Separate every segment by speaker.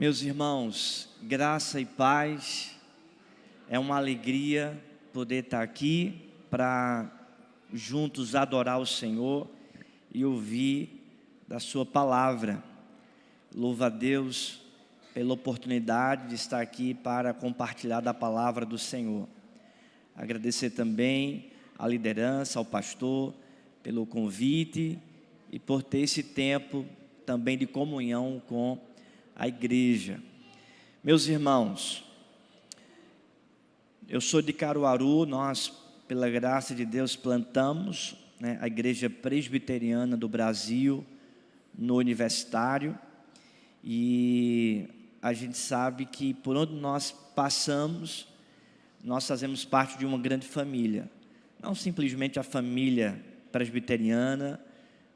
Speaker 1: Meus irmãos, graça e paz, é uma alegria poder estar aqui para juntos adorar o Senhor e ouvir da sua palavra. Louvo a Deus pela oportunidade de estar aqui para compartilhar da palavra do Senhor. Agradecer também à liderança, ao pastor, pelo convite e por ter esse tempo também de comunhão com a igreja. Meus irmãos, eu sou de Caruaru. Nós, pela graça de Deus, plantamos a Igreja Presbiteriana do Brasil no Universitário, e a gente sabe que por onde nós passamos, nós fazemos parte de uma grande família, não simplesmente a família presbiteriana,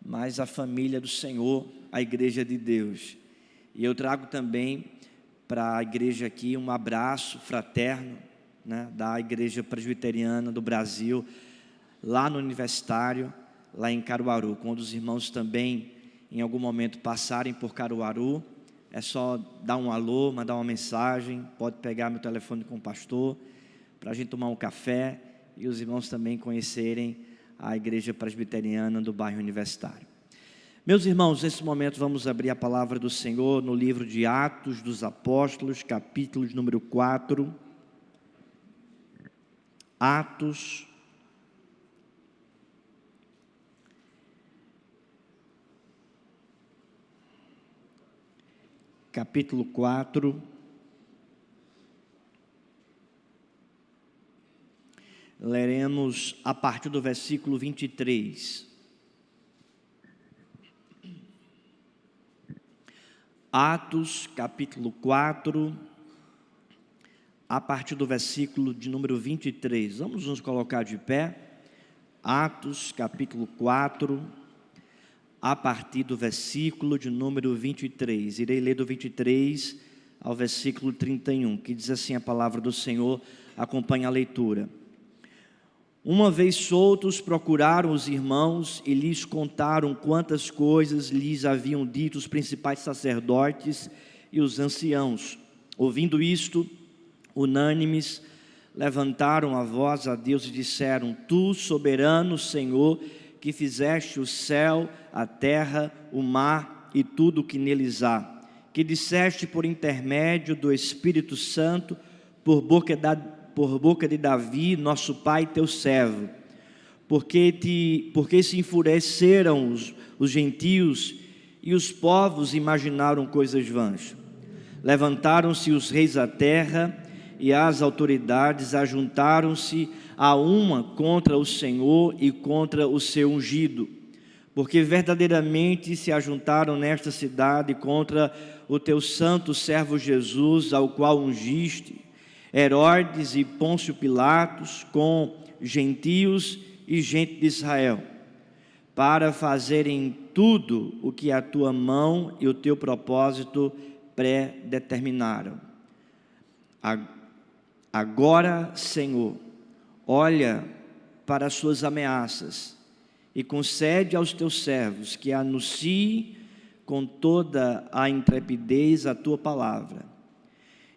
Speaker 1: mas a família do Senhor, a Igreja de Deus. E eu trago também para a igreja aqui um abraço fraterno, da Igreja Presbiteriana do Brasil, lá no Universitário, lá em Caruaru. Quando os irmãos também, em algum momento, passarem por Caruaru, é só dar um alô, mandar uma mensagem, pode pegar meu telefone com o pastor, para a gente tomar um café e os irmãos também conhecerem a Igreja Presbiteriana do bairro Universitário. Meus irmãos, nesse momento vamos abrir a palavra do Senhor no livro de Atos dos Apóstolos, capítulo número 4. Atos, capítulo 4. Leremos a partir do versículo 23. Atos, capítulo 4, a partir do versículo de número 23. Vamos nos colocar de pé. Atos, capítulo 4, a partir do versículo de número 23. Irei ler do 23 ao versículo 31, que diz assim a palavra do Senhor. Acompanhe a leitura. Uma vez soltos, procuraram os irmãos e lhes contaram quantas coisas lhes haviam dito os principais sacerdotes e os anciãos. Ouvindo isto, unânimes, levantaram a voz a Deus e disseram: Tu, soberano Senhor, que fizeste o céu, a terra, o mar e tudo o que neles há, que disseste por intermédio do Espírito Santo, por boca de Davi, nosso pai, teu servo, porque se enfureceram os gentios e os povos imaginaram coisas vãs. Levantaram-se os reis da terra e as autoridades ajuntaram-se a uma contra o Senhor e contra o seu ungido, porque verdadeiramente se ajuntaram nesta cidade contra o teu santo servo Jesus, ao qual ungiste, Herodes e Pôncio Pilatos, com gentios e gente de Israel, para fazerem tudo o que a tua mão e o teu propósito predeterminaram. Agora, Senhor, olha para as suas ameaças e concede aos teus servos que anunciem com toda a intrepidez a tua palavra.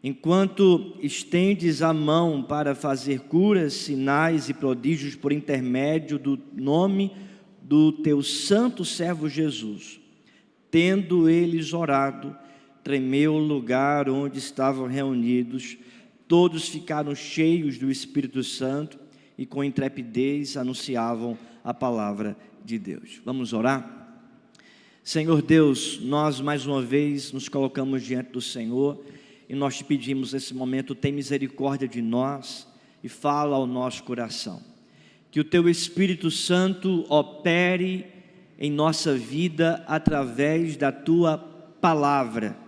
Speaker 1: Enquanto estendes a mão para fazer curas, sinais e prodígios por intermédio do nome do teu santo servo Jesus. Tendo eles orado, tremeu o lugar onde estavam reunidos, todos ficaram cheios do Espírito Santo e com intrepidez anunciavam a palavra de Deus. Vamos orar? Senhor Deus, nós mais uma vez nos colocamos diante do Senhor, e nós te pedimos nesse momento: tem misericórdia de nós e fala ao nosso coração. Que o teu Espírito Santo opere em nossa vida através da tua palavra.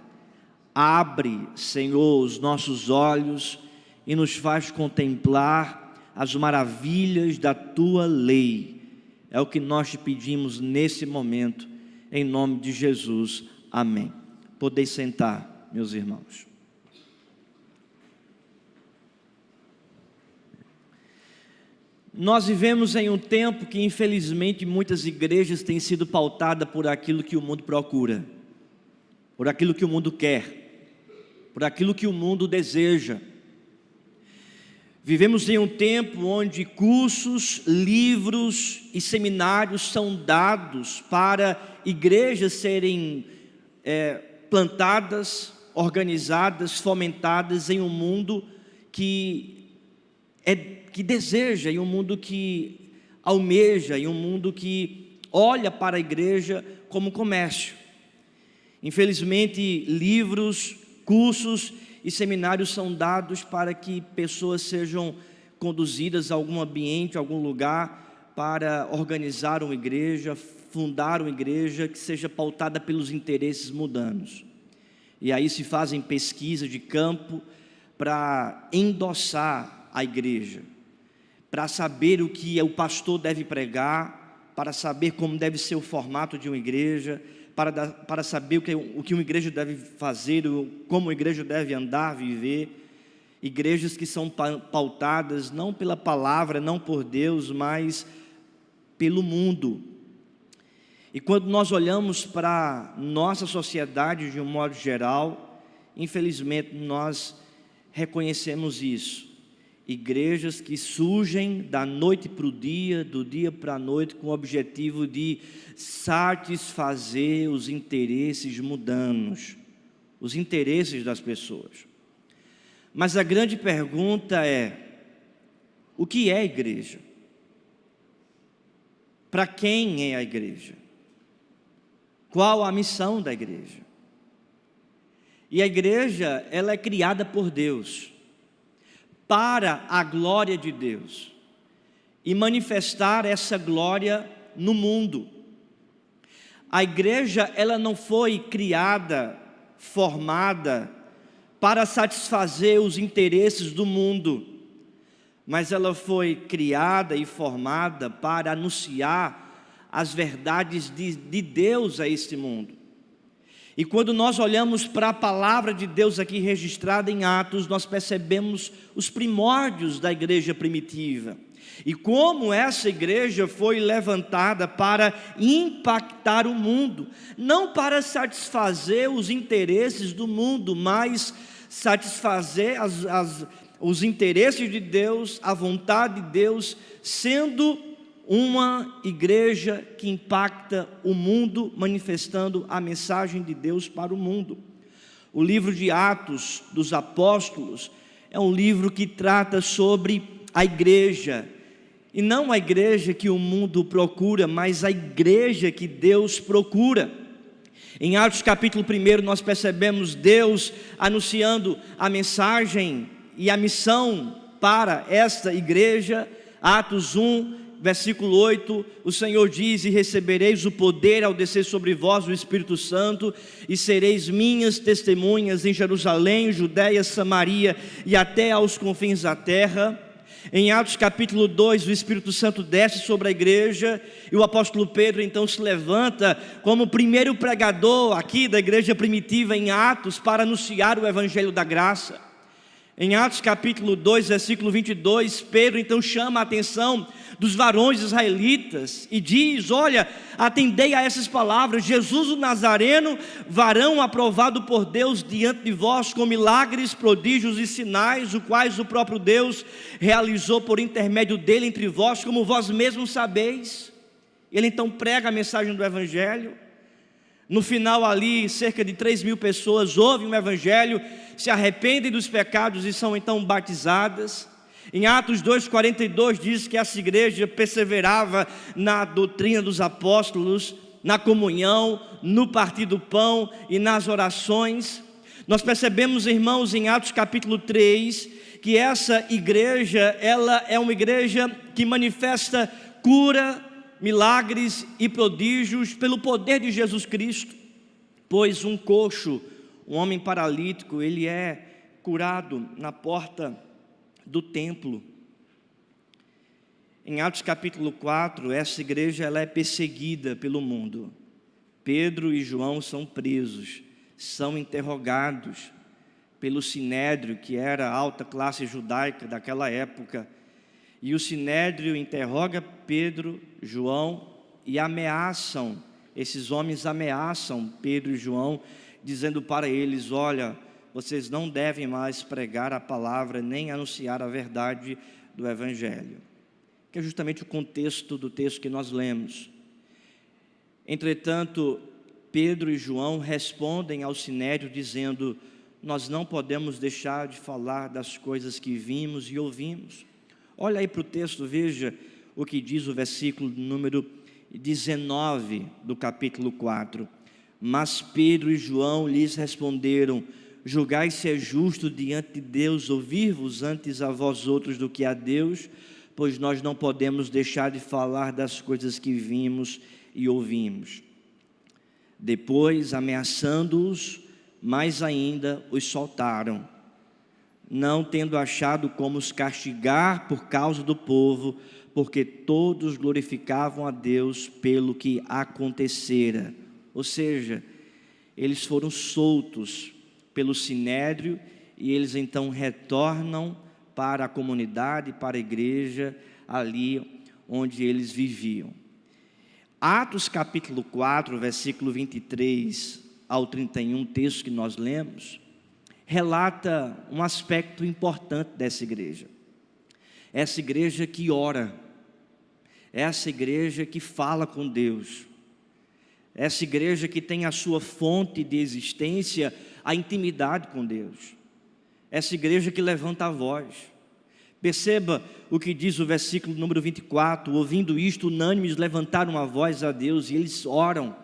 Speaker 1: Abre, Senhor, os nossos olhos e nos faz contemplar as maravilhas da tua lei. É o que nós te pedimos nesse momento, em nome de Jesus. Amém. Podeis sentar, meus irmãos. Nós vivemos em um tempo que, infelizmente, muitas igrejas têm sido pautadas por aquilo que o mundo procura, por aquilo que o mundo quer. por aquilo que o mundo deseja. Vivemos em um tempo onde cursos, livros e seminários são dados para igrejas serem plantadas, organizadas, fomentadas em um mundo que deseja, em um mundo que almeja, em um mundo que olha para a igreja como comércio. Infelizmente, livros, cursos e seminários são dados para que pessoas sejam conduzidas a algum ambiente, a algum lugar, para organizar uma igreja, fundar uma igreja que seja pautada pelos interesses mundanos. E aí se fazem pesquisas de campo para endossar a igreja, para saber o que o pastor deve pregar, para saber como deve ser o formato de uma igreja, para saber o que uma igreja deve fazer, como uma igreja deve andar, viver. Igrejas que são pautadas não pela palavra, não por Deus, mas pelo mundo. E quando nós olhamos para nossa sociedade de um modo geral, infelizmente nós reconhecemos isso. Igrejas que surgem da noite para o dia, do dia para a noite, com o objetivo de satisfazer os interesses mundanos, os interesses das pessoas. Mas a grande pergunta é: o que é a igreja? Para quem é a igreja? Qual a missão da igreja? E a igreja, ela é criada por Deus, para a glória de Deus, e manifestar essa glória no mundo. A igreja, ela não foi criada, formada, para satisfazer os interesses do mundo, mas ela foi criada e formada para anunciar as verdades de Deus a este mundo. E quando nós olhamos para a palavra de Deus aqui registrada em Atos, nós percebemos os primórdios da igreja primitiva, e como essa igreja foi levantada para impactar o mundo, não para satisfazer os interesses do mundo, mas satisfazer os interesses de Deus, a vontade de Deus, sendo uma igreja que impacta o mundo, manifestando a mensagem de Deus para o mundo. O livro de Atos dos Apóstolos é um livro que trata sobre a igreja, e não a igreja que o mundo procura, mas a igreja que Deus procura. Em Atos capítulo 1 nós percebemos Deus anunciando a mensagem e a missão para esta igreja. Atos 1, versículo 8, o Senhor diz: e recebereis o poder ao descer sobre vós o Espírito Santo, e sereis minhas testemunhas em Jerusalém, Judeia, Samaria e até aos confins da terra. Em Atos capítulo 2, o Espírito Santo desce sobre a igreja, e o apóstolo Pedro então se levanta como primeiro pregador aqui da igreja primitiva em Atos, para anunciar o evangelho da graça. Em Atos capítulo 2, versículo 22, Pedro então chama a atenção dos varões israelitas e diz: olha, atendei a essas palavras, Jesus o Nazareno, varão aprovado por Deus diante de vós, com milagres, prodígios e sinais, os quais o próprio Deus realizou por intermédio dele entre vós, como vós mesmos sabeis. Ele então prega a mensagem do evangelho. No final ali, cerca de 3.000 pessoas ouvem o evangelho, se arrependem dos pecados e são então batizadas. Em Atos 2,42 diz que essa igreja perseverava na doutrina dos apóstolos, na comunhão, no partir do pão e nas orações. Nós percebemos, irmãos, em Atos capítulo 3, que essa igreja, ela é uma igreja que manifesta cura, milagres e prodígios pelo poder de Jesus Cristo. Pois um coxo, um homem paralítico, ele é curado na porta do templo. Em Atos capítulo 4, essa igreja ela é perseguida pelo mundo. Pedro e João são presos, são interrogados pelo sinédrio, que era a alta classe judaica daquela época. E o sinédrio interroga Pedro, João, e esses homens ameaçam Pedro e João, dizendo para eles: olha, vocês não devem mais pregar a palavra nem anunciar a verdade do Evangelho. Que é justamente o contexto do texto que nós lemos. Entretanto, Pedro e João respondem ao sinédrio dizendo: nós não podemos deixar de falar das coisas que vimos e ouvimos. Olha aí para o texto, veja o que diz o versículo número 19 do capítulo 4. Mas Pedro e João lhes responderam: julgai se é justo diante de Deus ouvir-vos antes a vós outros do que a Deus, pois nós não podemos deixar de falar das coisas que vimos e ouvimos. Depois, ameaçando-os mais ainda, os soltaram, não tendo achado como os castigar por causa do povo, porque todos glorificavam a Deus pelo que acontecera. Ou seja, eles foram soltos pelo sinédrio e eles então retornam para a comunidade, para a igreja, ali onde eles viviam. Atos capítulo 4, versículo 23 ao 31, texto que nós lemos, relata um aspecto importante dessa igreja. Essa igreja que ora, essa igreja que fala com Deus, essa igreja que tem a sua fonte de existência, a intimidade com Deus, essa igreja que levanta a voz. Perceba o que diz o versículo número 24: ouvindo isto, unânimes levantaram a voz a Deus e eles oram.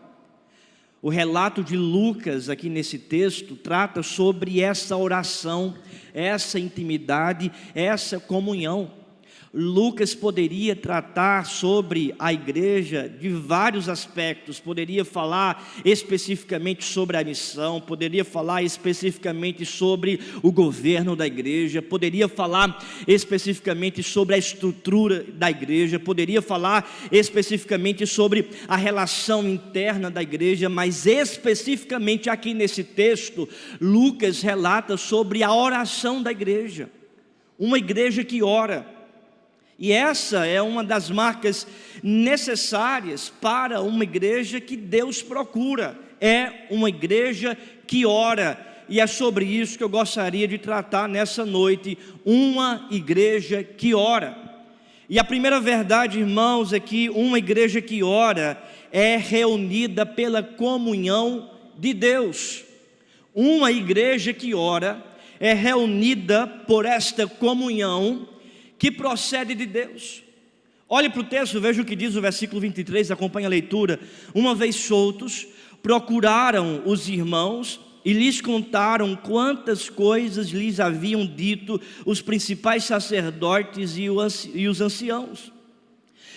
Speaker 1: O relato de Lucas aqui nesse texto trata sobre essa oração, essa intimidade, essa comunhão. Lucas poderia tratar sobre a igreja de vários aspectos, poderia falar especificamente sobre a missão, poderia falar especificamente sobre o governo da igreja, poderia falar especificamente sobre a estrutura da igreja, poderia falar especificamente sobre a relação interna da igreja, mas especificamente aqui nesse texto, Lucas relata sobre a oração da igreja, uma igreja que ora. E essa é uma das marcas necessárias para uma igreja que Deus procura. É uma igreja que ora. E é sobre isso que eu gostaria de tratar nessa noite. Uma igreja que ora. E a primeira verdade, irmãos, é que uma igreja que ora é reunida pela comunhão de Deus. Uma igreja que ora é reunida por esta comunhão que procede de Deus. Olhe para o texto, veja o que diz o versículo 23, acompanhe a leitura. Uma vez soltos, procuraram os irmãos e lhes contaram quantas coisas lhes haviam dito os principais sacerdotes e os anciãos.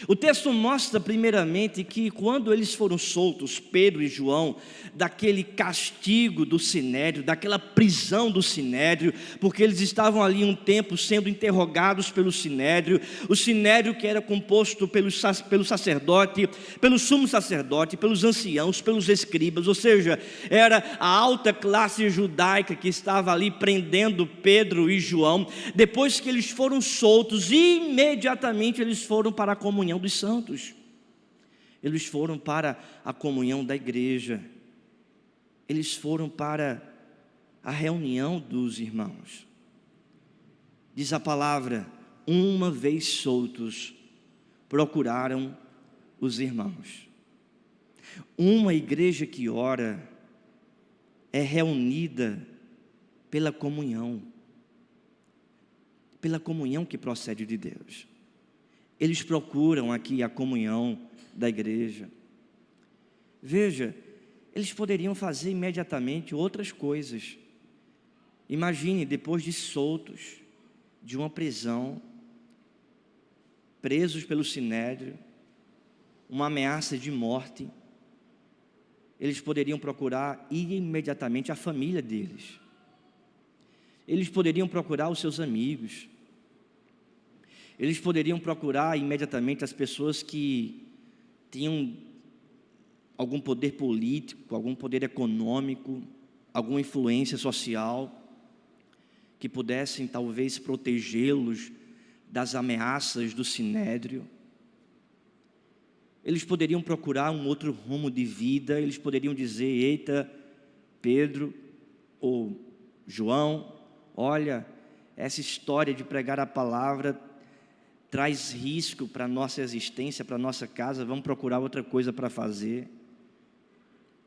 Speaker 1: O texto mostra primeiramente que quando eles foram soltos, Pedro e João, daquele castigo do sinédrio, daquela prisão do sinédrio, porque eles estavam ali um tempo sendo interrogados pelo sinédrio, o sinédrio que era composto pelo sacerdote, pelo sumo sacerdote, pelos anciãos, pelos escribas, ou seja, era a alta classe judaica que estava ali prendendo Pedro e João. Depois que eles foram soltos, imediatamente eles foram para a comunhão dos santos, eles foram para a comunhão da igreja, eles foram para a reunião dos irmãos. Diz a palavra: uma vez soltos, procuraram os irmãos. Uma igreja que ora é reunida pela comunhão que procede de Deus. Eles procuram aqui a comunhão da igreja. Veja, eles poderiam fazer imediatamente outras coisas. Imagine, depois de soltos de uma prisão, presos pelo sinédrio, uma ameaça de morte, eles poderiam procurar imediatamente a família deles. Eles poderiam procurar os seus amigos. Eles poderiam procurar imediatamente as pessoas que tinham algum poder político, algum poder econômico, alguma influência social, que pudessem talvez protegê-los das ameaças do sinédrio. Eles poderiam procurar um outro rumo de vida, eles poderiam dizer: eita, Pedro ou João, olha, essa história de pregar a palavra traz risco para a nossa existência, para a nossa casa, vamos procurar outra coisa para fazer.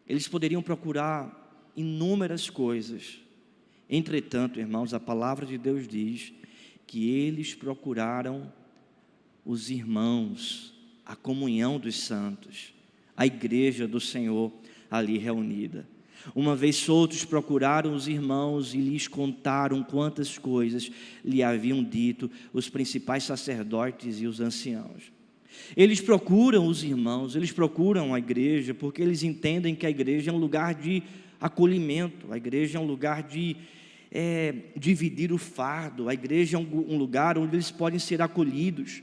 Speaker 1: Eles poderiam procurar inúmeras coisas. Entretanto, irmãos, a palavra de Deus diz que eles procuraram os irmãos, a comunhão dos santos, a igreja do Senhor ali reunida. Uma vez soltos, procuraram os irmãos e lhes contaram quantas coisas lhe haviam dito os principais sacerdotes e os anciãos. Eles procuram os irmãos, eles procuram a igreja, porque eles entendem que a igreja é um lugar de acolhimento, a igreja é um lugar de dividir o fardo, a igreja é um lugar onde eles podem ser acolhidos.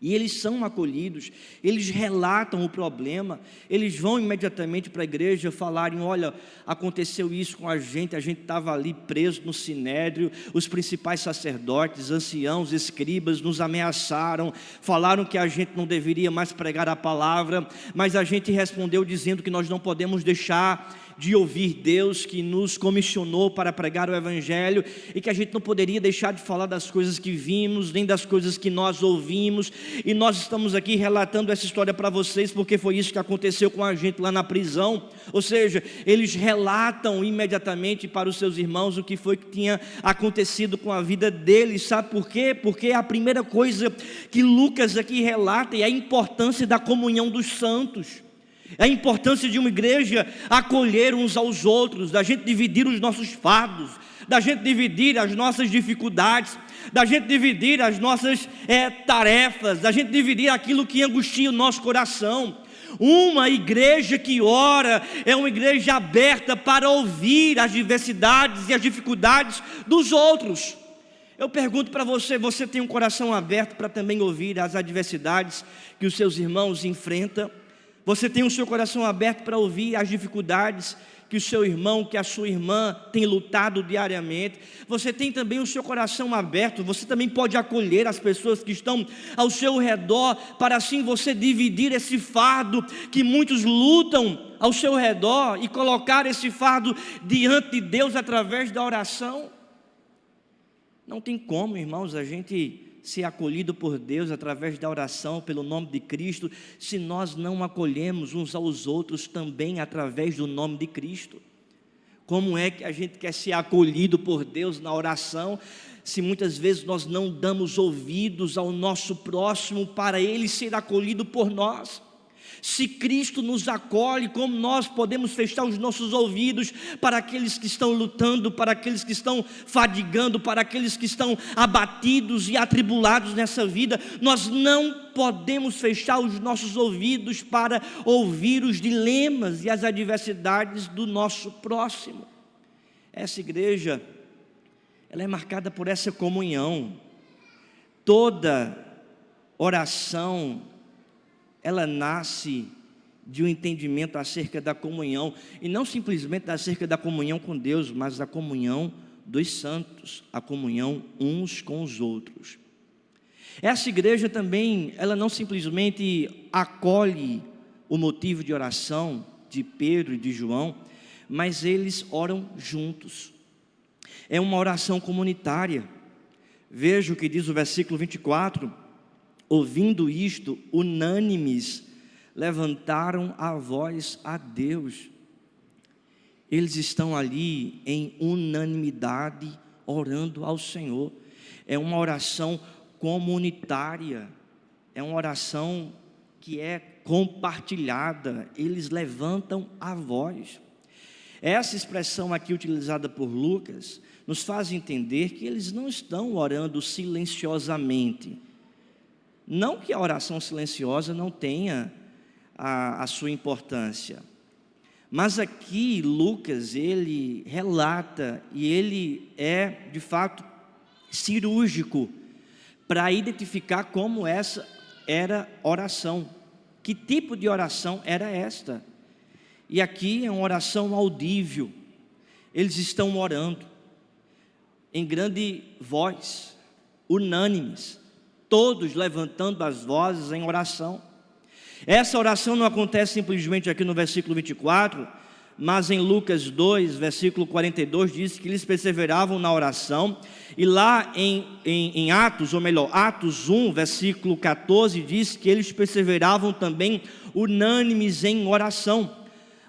Speaker 1: E eles são acolhidos, eles relatam o problema, eles vão imediatamente para a igreja falarem, olha, aconteceu isso com a gente estava ali preso no sinédrio, os principais sacerdotes, anciãos, escribas nos ameaçaram, falaram que a gente não deveria mais pregar a palavra, mas a gente respondeu dizendo que nós não podemos deixar de ouvir Deus que nos comissionou para pregar o Evangelho, e que a gente não poderia deixar de falar das coisas que vimos, nem das coisas que nós ouvimos, e nós estamos aqui relatando essa história para vocês, porque foi isso que aconteceu com a gente lá na prisão. Ou seja, eles relatam imediatamente para os seus irmãos o que foi que tinha acontecido com a vida deles. Sabe por quê? Porque a primeira coisa que Lucas aqui relata é a importância da comunhão dos santos, a importância de uma igreja acolher uns aos outros, da gente dividir os nossos fardos, da gente dividir as nossas dificuldades, da gente dividir as nossas tarefas, da gente dividir aquilo que angustia o nosso coração. Uma igreja que ora é uma igreja aberta para ouvir as diversidades e as dificuldades dos outros. Eu pergunto para você, você tem um coração aberto para também ouvir as adversidades que os seus irmãos enfrentam? Você tem o seu coração aberto para ouvir as dificuldades que o seu irmão, que a sua irmã tem lutado diariamente? Você tem também o seu coração aberto, você também pode acolher as pessoas que estão ao seu redor, para assim você dividir esse fardo que muitos lutam ao seu redor e colocar esse fardo diante de Deus através da oração? Não tem como, irmãos, a gente ser acolhido por Deus através da oração pelo nome de Cristo, se nós não acolhemos uns aos outros também através do nome de Cristo. Como é que a gente quer ser acolhido por Deus na oração, se muitas vezes nós não damos ouvidos ao nosso próximo para ele ser acolhido por nós? Se Cristo nos acolhe, como nós podemos fechar os nossos ouvidos para aqueles que estão lutando, para aqueles que estão fadigando, para aqueles que estão abatidos e atribulados nessa vida? Nós não podemos fechar os nossos ouvidos para ouvir os dilemas e as adversidades do nosso próximo. Essa igreja, ela é marcada por essa comunhão. Toda oração, ela nasce de um entendimento acerca da comunhão, e não simplesmente acerca da comunhão com Deus, mas da comunhão dos santos, a comunhão uns com os outros. Essa igreja também, ela não simplesmente acolhe o motivo de oração de Pedro e de João, mas eles oram juntos. É uma oração comunitária. Veja o que diz o versículo 24. Ouvindo isto, unânimes, levantaram a voz a Deus. Eles estão ali em unanimidade, orando ao Senhor. É uma oração comunitária, é uma oração que é compartilhada. Eles levantam a voz. Essa expressão aqui utilizada por Lucas nos faz entender que eles não estão orando silenciosamente. Não que a oração silenciosa não tenha a sua importância, mas aqui Lucas, ele relata, e ele é de fato cirúrgico para identificar como essa era oração, que tipo de oração era esta. E aqui é uma oração audível. Eles estão orando em grande voz, unânimes, todos levantando as vozes em oração. Essa oração não acontece simplesmente aqui no versículo 24, mas em Lucas 2, versículo 42, diz que eles perseveravam na oração. E lá em Atos, ou melhor, Atos 1, versículo 14, diz que eles perseveravam também unânimes em oração.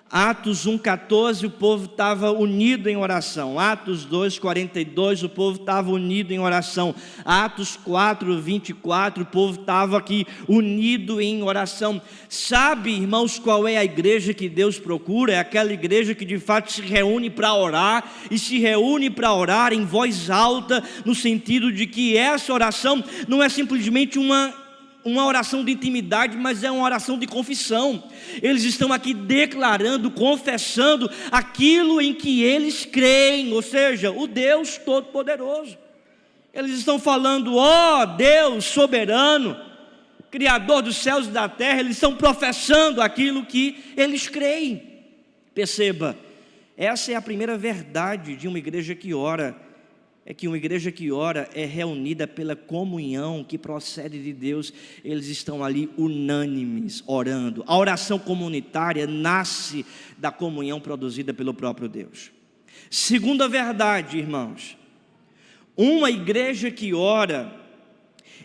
Speaker 1: Atos 1,14, o povo estava unido em oração. Atos 2,42, o povo estava unido em oração. Atos 4,24, o povo estava aqui unido em oração. Sabe, irmãos, qual é a igreja que Deus procura? É aquela igreja que de fato se reúne para orar, e se reúne para orar em voz alta, no sentido de que essa oração não é simplesmente uma oração de intimidade, mas é uma oração de confissão. Eles estão aqui declarando, confessando aquilo em que eles creem, ou seja, o Deus Todo-Poderoso. Eles estão falando, ó Deus soberano, Criador dos céus e da terra. Eles estão professando aquilo que eles creem. Perceba, essa é a primeira verdade de uma igreja que ora. É que uma igreja que ora é reunida pela comunhão que procede de Deus. Eles estão ali unânimes, orando. A oração comunitária nasce da comunhão produzida pelo próprio Deus. Segunda verdade, irmãos, uma igreja que ora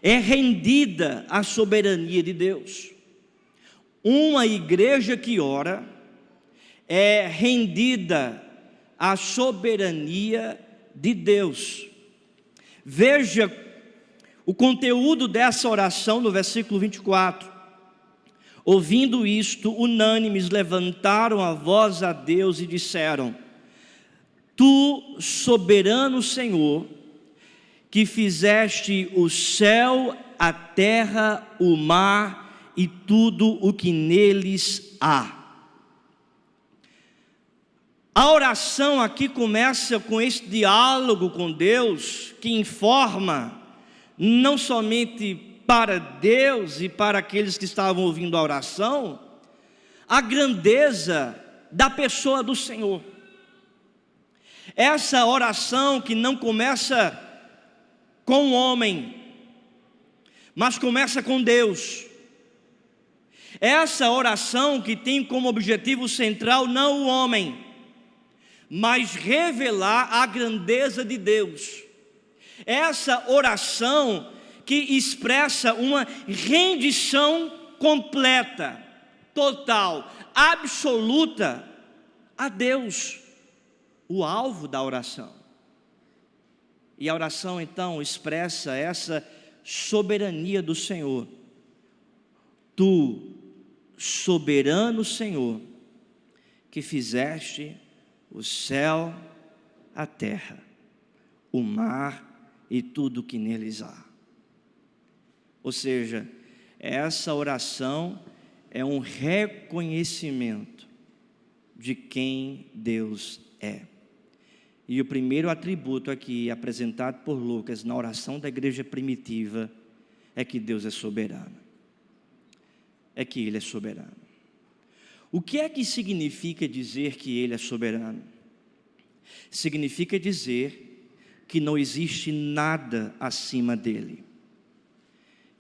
Speaker 1: é rendida à soberania de Deus. Uma igreja que ora é rendida à soberania de Deus. Veja o conteúdo dessa oração no versículo 24. Ouvindo isto, unânimes levantaram a voz a Deus e disseram: Tu, soberano Senhor, que fizeste o céu, a terra, o mar e tudo o que neles há. A oração aqui começa com esse diálogo com Deus, que informa não somente para Deus e para aqueles que estavam ouvindo a oração, a grandeza da pessoa do Senhor. Essa oração que não começa com o homem, mas começa com Deus. Essa oração que tem como objetivo central não o homem, mas revelar a grandeza de Deus. Essa oração que expressa uma rendição completa, total, absoluta a Deus, o alvo da oração. E a oração então expressa essa soberania do Senhor. Tu, soberano Senhor, que fizeste o céu, a terra, o mar e tudo que neles há. Ou seja, essa oração é um reconhecimento de quem Deus é. E o primeiro atributo aqui apresentado por Lucas na oração da igreja primitiva é que Deus é soberano. É que Ele é soberano. O que é que significa dizer que Ele é soberano? Significa dizer que não existe nada acima dEle,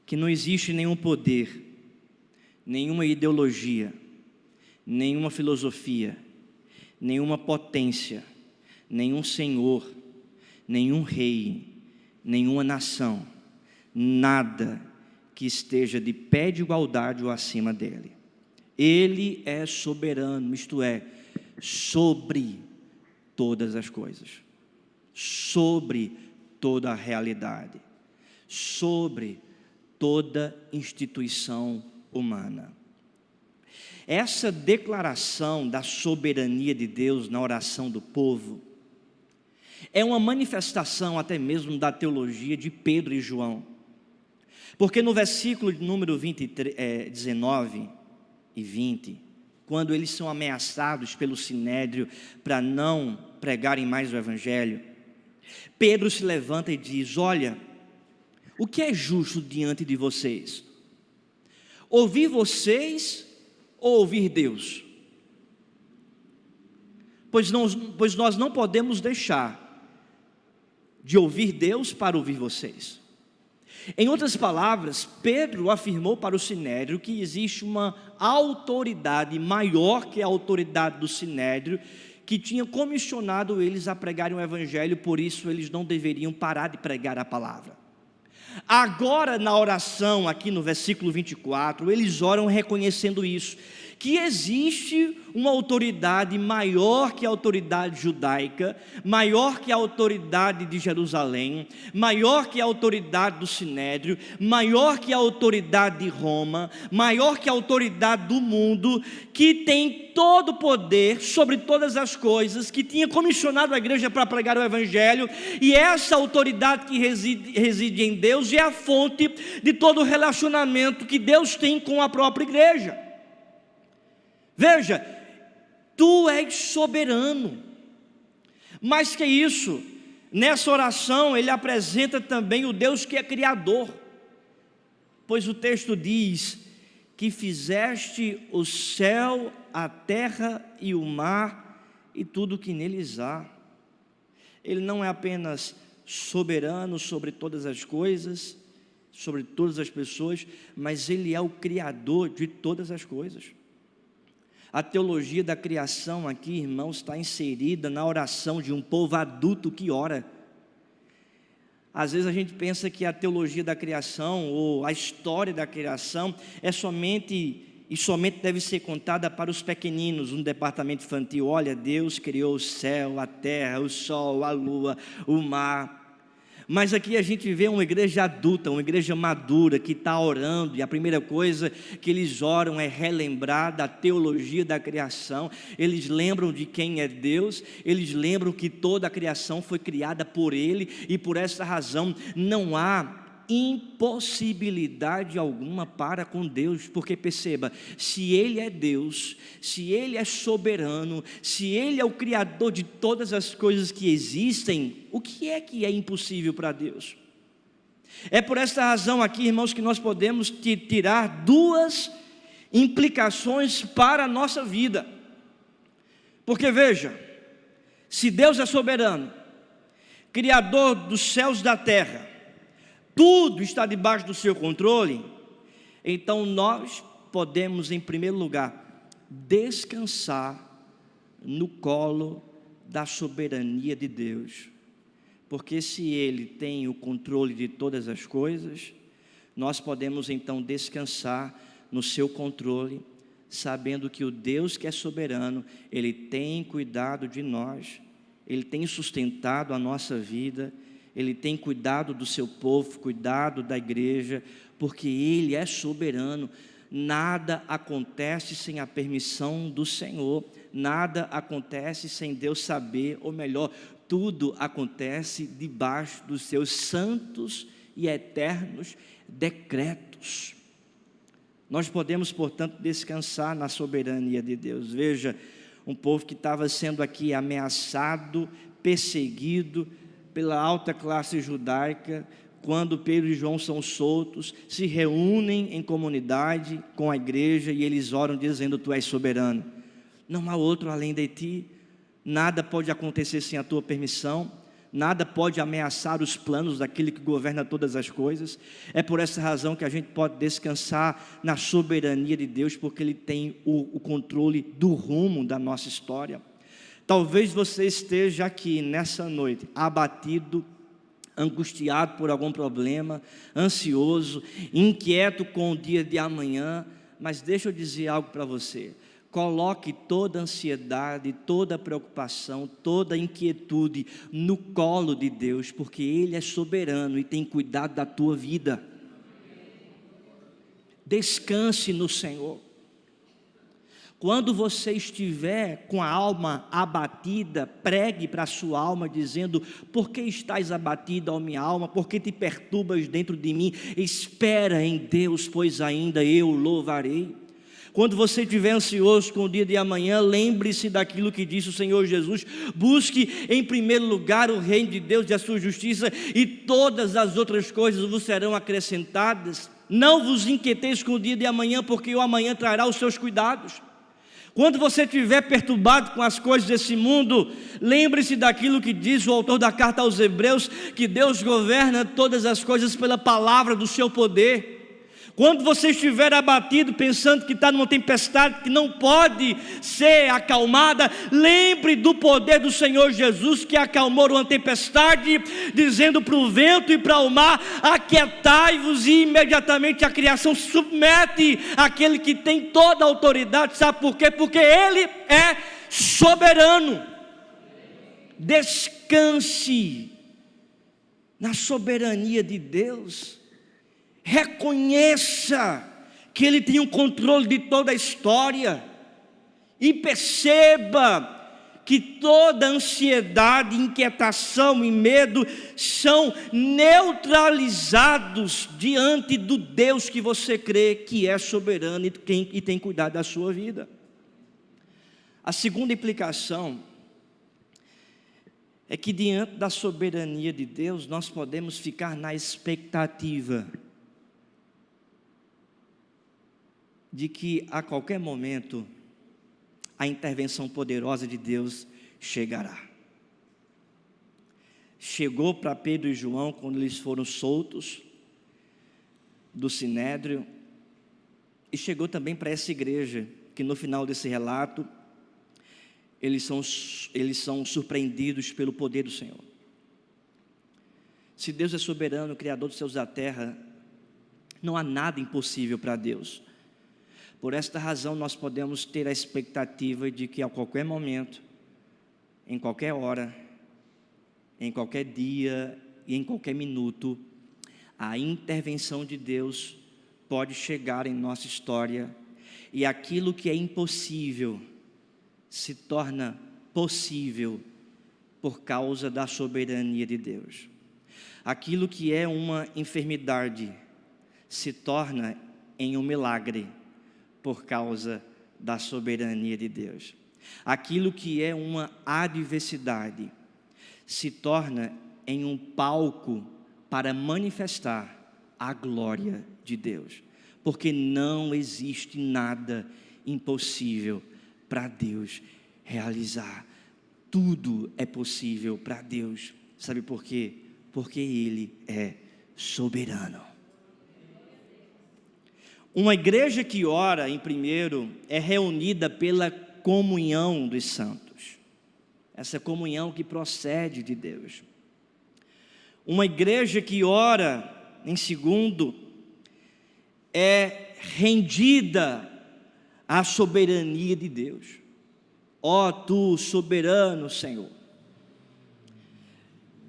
Speaker 1: que não existe nenhum poder, nenhuma ideologia, nenhuma filosofia, nenhuma potência, nenhum senhor, nenhum rei, nenhuma nação, nada que esteja de pé de igualdade ou acima dEle. Ele é soberano, isto é, sobre todas as coisas, sobre toda a realidade, sobre toda instituição humana. Essa declaração da soberania de Deus na oração do povo é uma manifestação até mesmo da teologia de Pedro e João, porque no versículo número 19 e 20, quando eles são ameaçados pelo sinédrio para não pregarem mais o evangelho, Pedro se levanta e diz: olha, o que é justo diante de vocês? Ouvir vocês ou ouvir Deus? Pois nós não podemos deixar de ouvir Deus para ouvir vocês. Em outras palavras, Pedro afirmou para o Sinédrio que existe uma autoridade maior que a autoridade do Sinédrio, que tinha comissionado eles a pregarem o Evangelho, por isso eles não deveriam parar de pregar a palavra. Agora, na oração, aqui no versículo 24, eles oram reconhecendo isso, que existe uma autoridade maior que a autoridade judaica, maior que a autoridade de Jerusalém, maior que a autoridade do Sinédrio, maior que a autoridade de Roma, maior que a autoridade do mundo, que tem todo o poder sobre todas as coisas, que tinha comissionado a igreja para pregar o Evangelho, e essa autoridade que reside em Deus é a fonte de todo o relacionamento que Deus tem com a própria igreja. Veja, tu és soberano. Mais que isso, nessa oração ele apresenta também o Deus que é criador, pois o texto diz que fizeste o céu, a terra e o mar e tudo que neles há. Ele não é apenas soberano sobre todas as coisas, sobre todas as pessoas, mas ele é o criador de todas as coisas. A teologia da criação aqui, irmãos, está inserida na oração de um povo adulto que ora. Às vezes a gente pensa que a teologia da criação ou a história da criação é somente deve ser contada para os pequeninos, no departamento infantil. Olha, Deus criou o céu, a terra, o sol, a lua, o mar. Mas aqui a gente vê uma igreja adulta, uma igreja madura que está orando, e a primeira coisa que eles oram é relembrar da teologia da criação. Eles lembram de quem é Deus, eles lembram que toda a criação foi criada por Ele, e por essa razão não há impossibilidade alguma para com Deus, porque perceba, se Ele é Deus, se Ele é soberano, se Ele é o Criador de todas as coisas que existem, o que é impossível para Deus? É por esta razão aqui, irmãos, que nós podemos tirar duas implicações para a nossa vida, porque veja, se Deus é soberano, Criador dos céus e da terra, tudo está debaixo do seu controle, então nós podemos, em primeiro lugar, descansar no colo da soberania de Deus, porque se Ele tem o controle de todas as coisas, nós podemos então descansar no seu controle, sabendo que o Deus que é soberano, Ele tem cuidado de nós, Ele tem sustentado a nossa vida, Ele tem cuidado do seu povo, cuidado da igreja, porque Ele é soberano. Nada acontece sem a permissão do Senhor, nada acontece sem Deus saber, ou melhor, tudo acontece debaixo dos seus santos e eternos decretos. Nós podemos, portanto, descansar na soberania de Deus. Veja, um povo que estava sendo aqui ameaçado, perseguido pela alta classe judaica, quando Pedro e João são soltos, se reúnem em comunidade com a igreja e eles oram dizendo: tu és soberano, não há outro além de ti, nada pode acontecer sem a tua permissão, nada pode ameaçar os planos daquele que governa todas as coisas. É por essa razão que a gente pode descansar na soberania de Deus, porque Ele tem o controle do rumo da nossa história. Talvez você esteja aqui nessa noite abatido, angustiado por algum problema, ansioso, inquieto com o dia de amanhã, mas deixa eu dizer algo para você: coloque toda a ansiedade, toda a preocupação, toda a inquietude no colo de Deus, porque Ele é soberano e tem cuidado da tua vida. Descanse no Senhor. Quando você estiver com a alma abatida, pregue para a sua alma dizendo: por que estás abatida, ó minha alma? Por que te perturbas dentro de mim? Espera em Deus, pois ainda eu louvarei. Quando você estiver ansioso com o dia de amanhã, lembre-se daquilo que disse o Senhor Jesus: busque em primeiro lugar o reino de Deus e a sua justiça, e todas as outras coisas vos serão acrescentadas. Não vos inquieteis com o dia de amanhã, porque o amanhã trará os seus cuidados. Quando você estiver perturbado com as coisas desse mundo, lembre-se daquilo que diz o autor da carta aos Hebreus, que Deus governa todas as coisas pela palavra do seu poder. Quando você estiver abatido, pensando que está numa tempestade que não pode ser acalmada, lembre do poder do Senhor Jesus, que acalmou uma tempestade, dizendo para o vento e para o mar: aquietai-vos, e imediatamente a criação se submete àquele que tem toda a autoridade. Sabe por quê? Porque Ele é soberano. Descanse na soberania de Deus. Reconheça que Ele tem o controle de toda a história, e perceba que toda ansiedade, inquietação e medo são neutralizados diante do Deus que você crê que é soberano e tem cuidado da sua vida. A segunda implicação é que diante da soberania de Deus nós podemos ficar na expectativa de que a qualquer momento a intervenção poderosa de Deus chegará. Chegou para Pedro e João quando eles foram soltos do Sinédrio, e chegou também para essa igreja, que no final desse relato eles são surpreendidos pelo poder do Senhor. Se Deus é soberano, Criador dos céus e da terra, não há nada impossível para Deus. Por esta razão nós podemos ter a expectativa de que a qualquer momento, em qualquer hora, em qualquer dia e em qualquer minuto, a intervenção de Deus pode chegar em nossa história, e aquilo que é impossível se torna possível por causa da soberania de Deus. Aquilo que é uma enfermidade se torna em um milagre por causa da soberania de Deus. Aquilo que é uma adversidade se torna em um palco para manifestar a glória de Deus, porque não existe nada impossível para Deus realizar. Tudo é possível para Deus. Sabe por quê? Porque Ele é soberano. Uma igreja que ora, em primeiro, é reunida pela comunhão dos santos. Essa comunhão que procede de Deus. Uma igreja que ora, em segundo, é rendida à soberania de Deus. Ó tu soberano Senhor.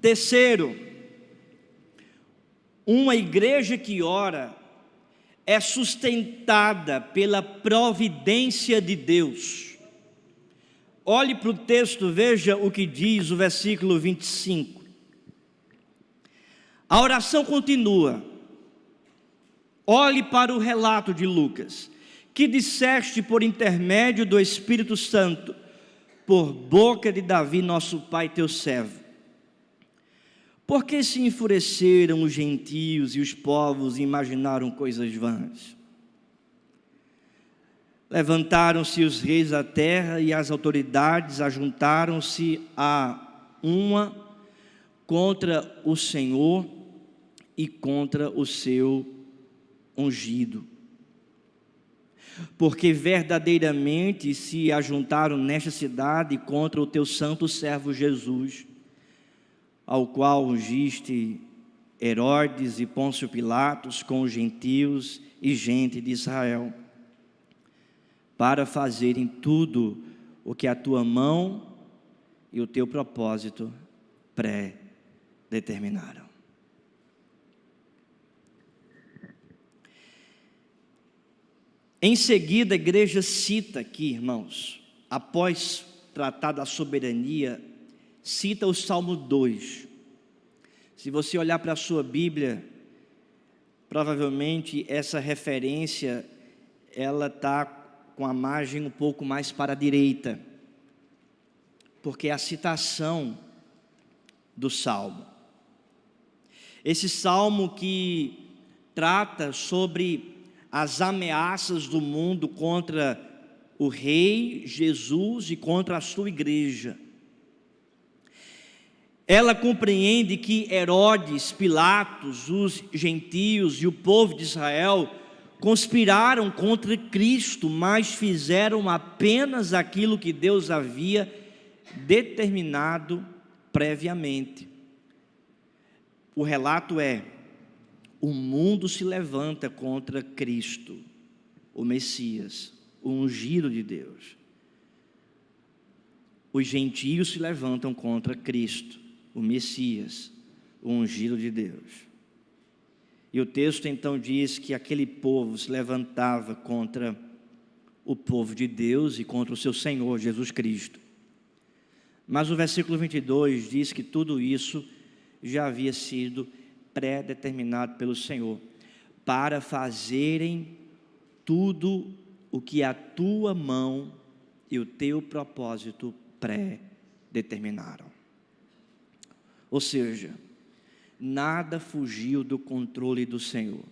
Speaker 1: Terceiro, uma igreja que ora é sustentada pela providência de Deus. Olhe para o texto, veja o que diz o versículo 25. A oração continua. Olhe para o relato de Lucas. Que disseste por intermédio do Espírito Santo, por boca de Davi, nosso pai, teu servo. Por que se enfureceram os gentios e os povos e imaginaram coisas vãs? Levantaram-se os reis da terra e as autoridades ajuntaram-se a uma contra o Senhor e contra o seu ungido. Porque verdadeiramente se ajuntaram nesta cidade contra o teu santo servo Jesus, ao qual ungiste Herodes e Pôncio Pilatos com os gentios e gente de Israel, para fazerem tudo o que a tua mão e o teu propósito pré-determinaram. Em seguida, a igreja cita aqui, irmãos, após tratar da soberania, cita o Salmo 2. Se você olhar para a sua Bíblia, provavelmente essa referência, ela está com a margem um pouco mais para a direita, porque é a citação do Salmo. Esse Salmo que trata sobre as ameaças do mundo contra o rei Jesus e contra a sua igreja. Ela compreende que Herodes, Pilatos, os gentios e o povo de Israel conspiraram contra Cristo, mas fizeram apenas aquilo que Deus havia determinado previamente. O relato é: o mundo se levanta contra Cristo, o Messias, o ungido de Deus. Os gentios se levantam contra Cristo, o Messias, o ungido de Deus. E o texto então diz que aquele povo se levantava contra o povo de Deus e contra o seu Senhor Jesus Cristo. Mas o versículo 22 diz que tudo isso já havia sido pré-determinado pelo Senhor, para fazerem tudo o que a tua mão e o teu propósito pré-determinaram. Ou seja, nada fugiu do controle do Senhor.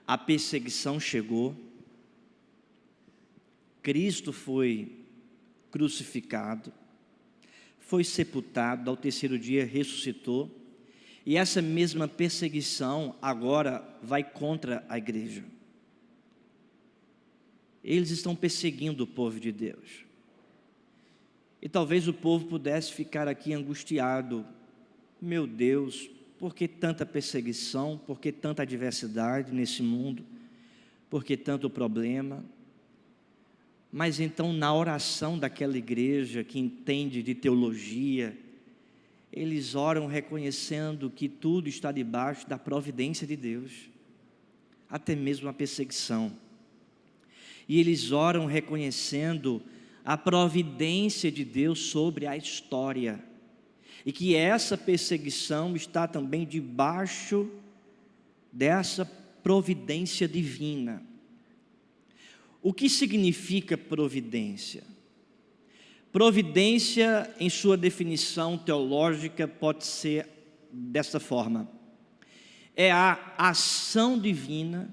Speaker 1: A perseguição chegou, Cristo foi crucificado, foi sepultado, ao terceiro dia ressuscitou, e essa mesma perseguição agora vai contra a igreja. Eles estão perseguindo o povo de Deus. E talvez o povo pudesse ficar aqui angustiado: meu Deus, por que tanta perseguição? Por que tanta adversidade nesse mundo? Por que tanto problema? Mas então, na oração daquela igreja que entende de teologia, eles oram reconhecendo que tudo está debaixo da providência de Deus, até mesmo a perseguição. E eles oram reconhecendo a providência de Deus sobre a história, e que essa perseguição está também debaixo dessa providência divina. O que significa providência? Providência, em sua definição teológica, pode ser desta forma: é a ação divina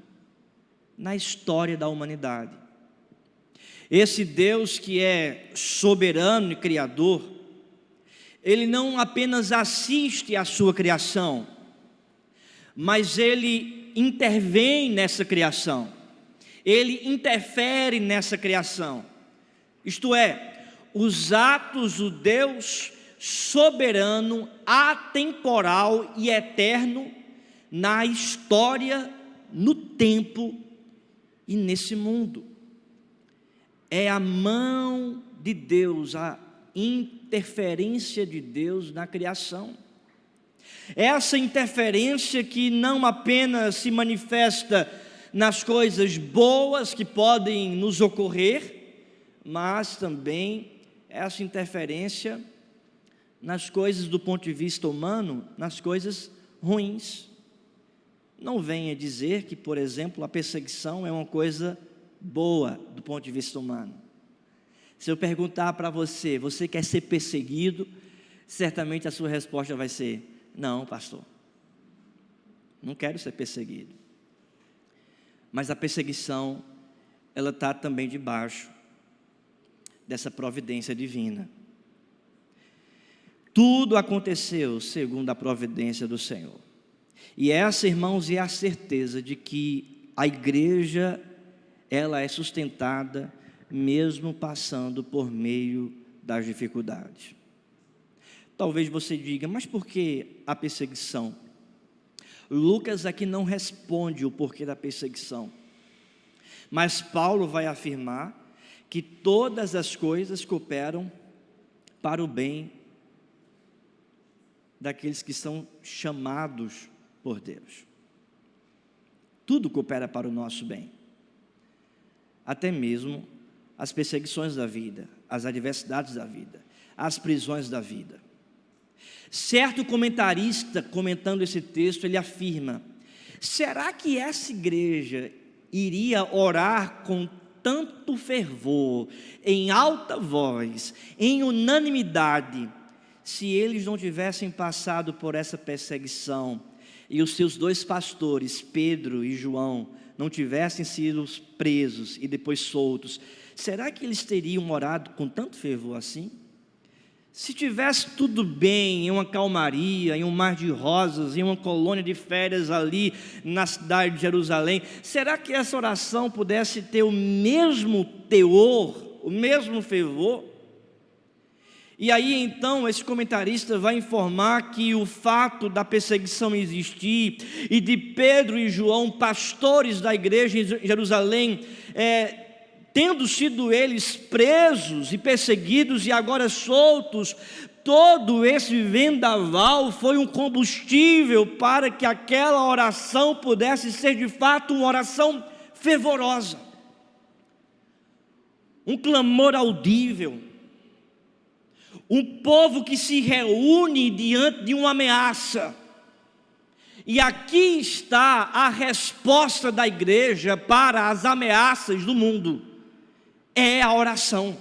Speaker 1: na história da humanidade. Esse Deus que é soberano e criador, Ele não apenas assiste à sua criação, mas Ele intervém nessa criação, Ele interfere nessa criação. Isto é, os atos do Deus soberano, atemporal e eterno na história, no tempo e nesse mundo. É a mão de Deus, a interferência de Deus na criação. Essa interferência que não apenas se manifesta nas coisas boas que podem nos ocorrer, mas também essa interferência nas coisas do ponto de vista humano, nas coisas ruins. Não venha dizer que, por exemplo, a perseguição é uma coisa boa do ponto de vista humano. Se eu perguntar para você, você quer ser perseguido? Certamente a sua resposta vai ser: não, pastor, não quero ser perseguido. Mas a perseguição, ela está também debaixo dessa providência divina. Tudo aconteceu segundo a providência do Senhor. E essa, irmãos, é a certeza de que a igreja, ela é sustentada mesmo passando por meio das dificuldades. Talvez você diga: mas por que a perseguição? Lucas aqui não responde o porquê da perseguição, mas Paulo vai afirmar que todas as coisas cooperam para o bem daqueles que são chamados por Deus. Tudo coopera para o nosso bem, até mesmo as perseguições da vida, as adversidades da vida, as prisões da vida. Certo comentarista, comentando esse texto, ele afirma: será que essa igreja iria orar com tanto fervor, em alta voz, em unanimidade, se eles não tivessem passado por essa perseguição e os seus 2 pastores, Pedro e João, não tivessem sido presos e depois soltos, será que eles teriam orado com tanto fervor assim? Se tivesse tudo bem, em uma calmaria, em um mar de rosas, em uma colônia de férias ali na cidade de Jerusalém, será que essa oração pudesse ter o mesmo teor, o mesmo fervor? E aí então esse comentarista vai informar que o fato da perseguição existir e de Pedro e João, pastores da igreja em Jerusalém, tendo sido eles presos e perseguidos e agora soltos, todo esse vendaval foi um combustível para que aquela oração pudesse ser de fato uma oração fervorosa, um clamor audível, um povo que se reúne diante de uma ameaça. E aqui está a resposta da igreja para as ameaças do mundo: é a oração.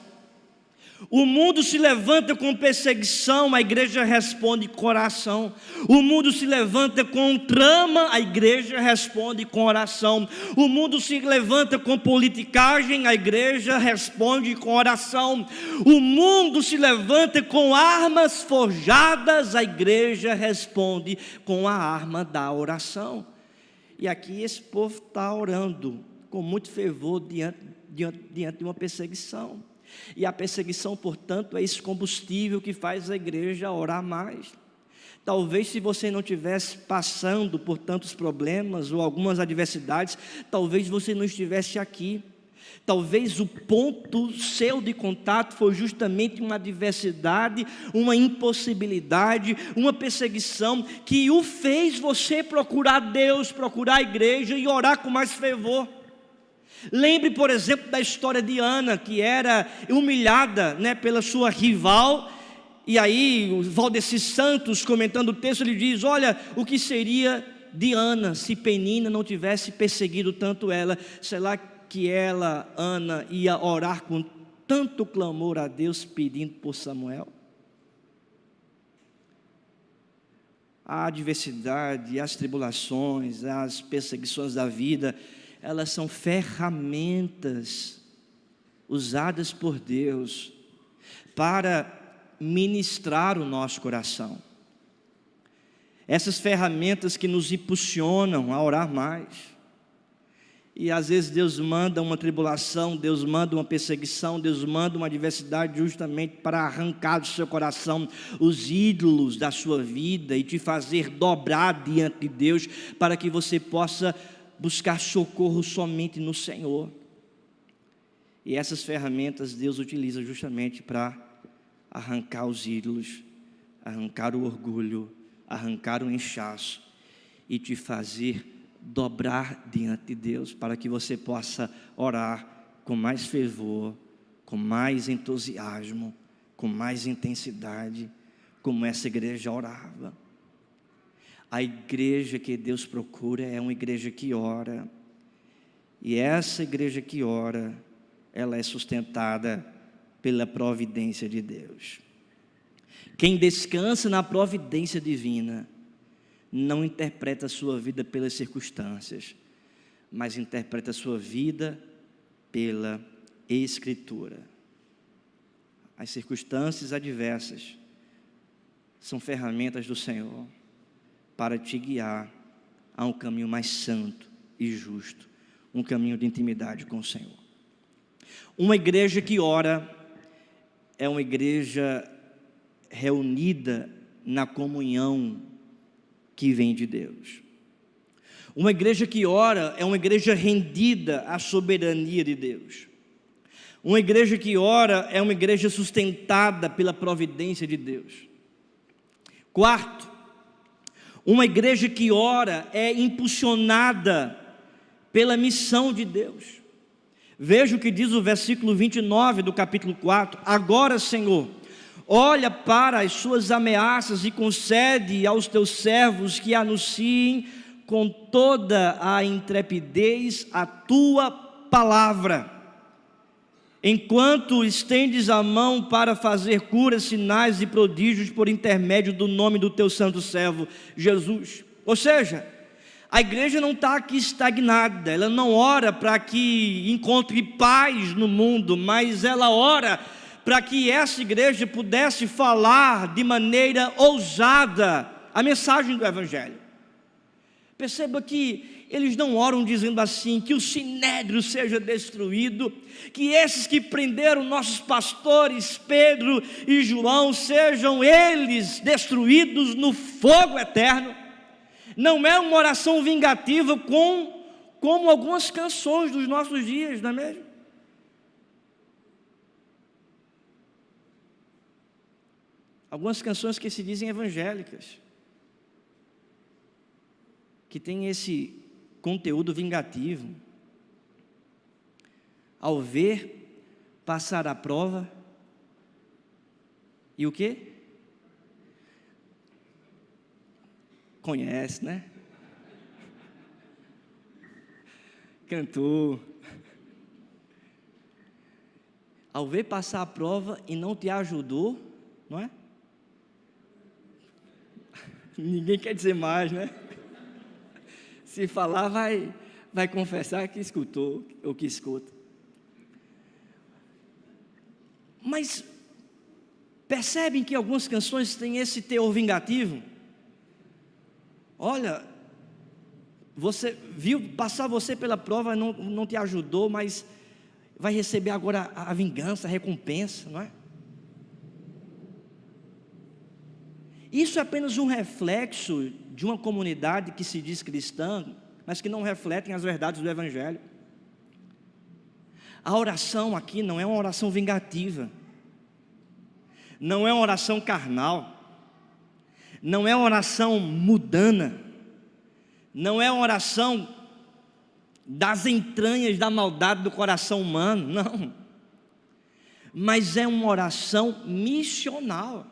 Speaker 1: O mundo se levanta com perseguição, a igreja responde com oração. O mundo se levanta com trama, a igreja responde com oração. O mundo se levanta com politicagem, a igreja responde com oração. O mundo se levanta com armas forjadas, a igreja responde com a arma da oração. E aqui esse povo está orando com muito fervor diante de uma perseguição. E a perseguição, portanto, é esse combustível que faz a igreja orar mais. Talvez se você não estivesse passando por tantos problemas ou algumas adversidades, talvez você não estivesse aqui. Talvez o ponto seu de contato foi justamente uma adversidade, uma impossibilidade, uma perseguição que o fez você procurar Deus, procurar a igreja e orar com mais fervor. Lembre, por exemplo, da história de Ana, que era humilhada, pela sua rival. E aí o Valdeci Santos, comentando o texto, ele diz: olha, o que seria de Ana se Penina não tivesse perseguido tanto ela? Será que ela, Ana, ia orar com tanto clamor a Deus pedindo por Samuel? A adversidade, as tribulações, as perseguições da vida, elas são ferramentas usadas por Deus para ministrar o nosso coração. Essas ferramentas que nos impulsionam a orar mais. E às vezes Deus manda uma tribulação, Deus manda uma perseguição, Deus manda uma adversidade justamente para arrancar do seu coração os ídolos da sua vida e te fazer dobrar diante de Deus, para que você possa buscar socorro somente no Senhor. E essas ferramentas Deus utiliza justamente para arrancar os ídolos, arrancar o orgulho, arrancar o inchaço e te fazer dobrar diante de Deus, para que você possa orar com mais fervor, com mais entusiasmo, com mais intensidade, como essa igreja orava. A igreja que Deus procura é uma igreja que ora, e essa igreja que ora, ela é sustentada pela providência de Deus. Quem descansa na providência divina não interpreta a sua vida pelas circunstâncias, mas interpreta a sua vida pela Escritura. As circunstâncias adversas são ferramentas do Senhor para te guiar a um caminho mais santo e justo, um caminho de intimidade com o Senhor. Uma igreja que ora é uma igreja reunida na comunhão que vem de Deus. Uma igreja que ora é uma igreja rendida à soberania de Deus. Uma igreja que ora é uma igreja sustentada pela providência de Deus. Quarto, uma igreja que ora é impulsionada pela missão de Deus. Veja o que diz o versículo 29 do capítulo 4. Agora, Senhor, olha para as suas ameaças e concede aos teus servos que anunciem com toda a intrepidez a tua palavra, enquanto estendes a mão para fazer curas, sinais e prodígios por intermédio do nome do teu santo servo Jesus. Ou seja, a igreja não está aqui estagnada, ela não ora para que encontre paz no mundo, mas ela ora para que essa igreja pudesse falar de maneira ousada a mensagem do Evangelho. Perceba que eles não oram dizendo assim, que o sinédrio seja destruído, que esses que prenderam nossos pastores, Pedro e João, sejam eles destruídos no fogo eterno. Não é uma oração vingativa como algumas canções dos nossos dias, não é mesmo? Algumas canções que se dizem evangélicas, que tem esse conteúdo vingativo. Ao ver passar a prova, e o quê? Conhece, né? Cantou. Ao ver passar a prova e não te ajudou, não é? Ninguém quer dizer mais, né? Se falar, vai confessar que escutou, ou que escuta. Mas percebem que algumas canções têm esse teor vingativo? Olha, você viu passar você pela prova, não te ajudou, mas vai receber agora a vingança, a recompensa, não é? Isso é apenas um reflexo de uma comunidade que se diz cristã, mas que não refletem as verdades do Evangelho. A oração aqui não é uma oração vingativa, não é uma oração carnal, não é uma oração mundana, não é uma oração das entranhas da maldade do coração humano, não, mas é uma oração missional.